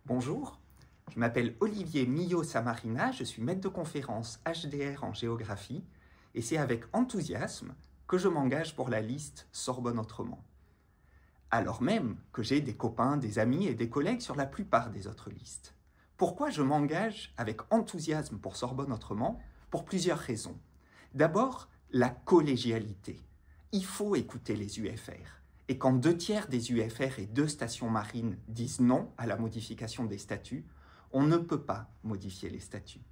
Bonjour, je m'appelle Olivier Millot-Samarina, je suis maître de conférence HDR en géographie et c'est avec enthousiasme que je m'engage pour la liste Sorbonne Autrement. Alors même que j'ai des copains, des amis et des collègues sur la plupart des autres listes. Pourquoi je m'engage avec enthousiasme pour Sorbonne Autrement? Pour plusieurs raisons. D'abord, la collégialité. Il faut écouter les UFR. Et quand 2/3 des UFR et 2 stations marines disent non à la modification des statuts, on ne peut pas modifier les statuts.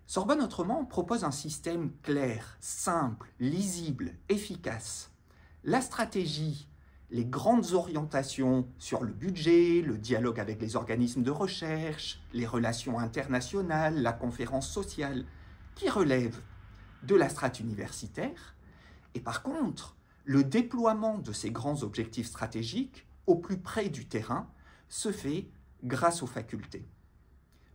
Sorbonne Autrement propose un système clair, simple, lisible, efficace. La stratégie, les grandes orientations sur le budget, le dialogue avec les organismes de recherche, les relations internationales, la conférence sociale, qui relèvent de la strate universitaire. Et par contre, le déploiement de ces grands objectifs stratégiques au plus près du terrain se fait grâce aux facultés.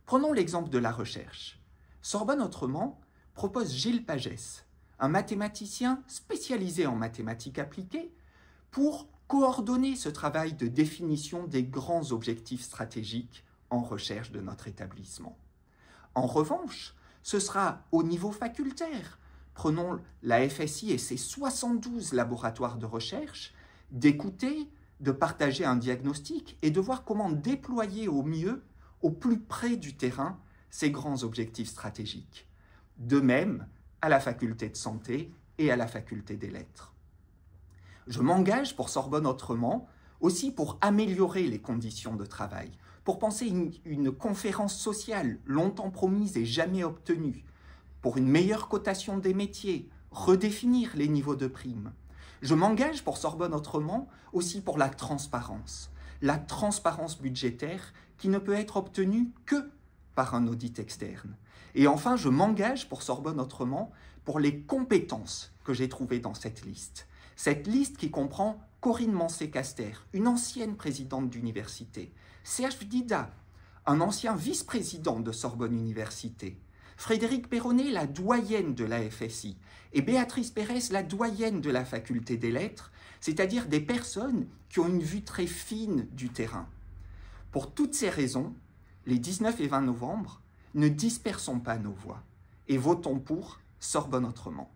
Prenons l'exemple de la recherche. Sorbonne Autrement propose Gilles Pagès, un mathématicien spécialisé en mathématiques appliquées, pour coordonner ce travail de définition des grands objectifs stratégiques en recherche de notre établissement. En revanche, ce sera au niveau facultaire. Prenons la FSI et ses 72 laboratoires de recherche, d'écouter, de partager un diagnostic et de voir comment déployer au mieux, au plus près du terrain, ces grands objectifs stratégiques. De même, à la faculté de santé et à la faculté des lettres. Je m'engage pour Sorbonne Autrement aussi pour améliorer les conditions de travail, pour penser une conférence sociale longtemps promise et jamais obtenue, pour une meilleure cotation des métiers, redéfinir les niveaux de primes. Je m'engage pour Sorbonne Autrement aussi pour la transparence budgétaire qui ne peut être obtenue que par un audit externe. Et enfin, je m'engage pour Sorbonne Autrement pour les compétences que j'ai trouvées dans cette liste. Cette liste qui comprend Corinne Mancé-Caster, une ancienne présidente d'université, Serge Dida, un ancien vice-président de Sorbonne Université, Frédéric Perronnet, la doyenne de la FSI, et Béatrice Pérez, la doyenne de la faculté des lettres, c'est-à-dire des personnes qui ont une vue très fine du terrain. Pour toutes ces raisons, les 19 et 20 novembre, ne dispersons pas nos voix et votons pour Sorbonne Autrement.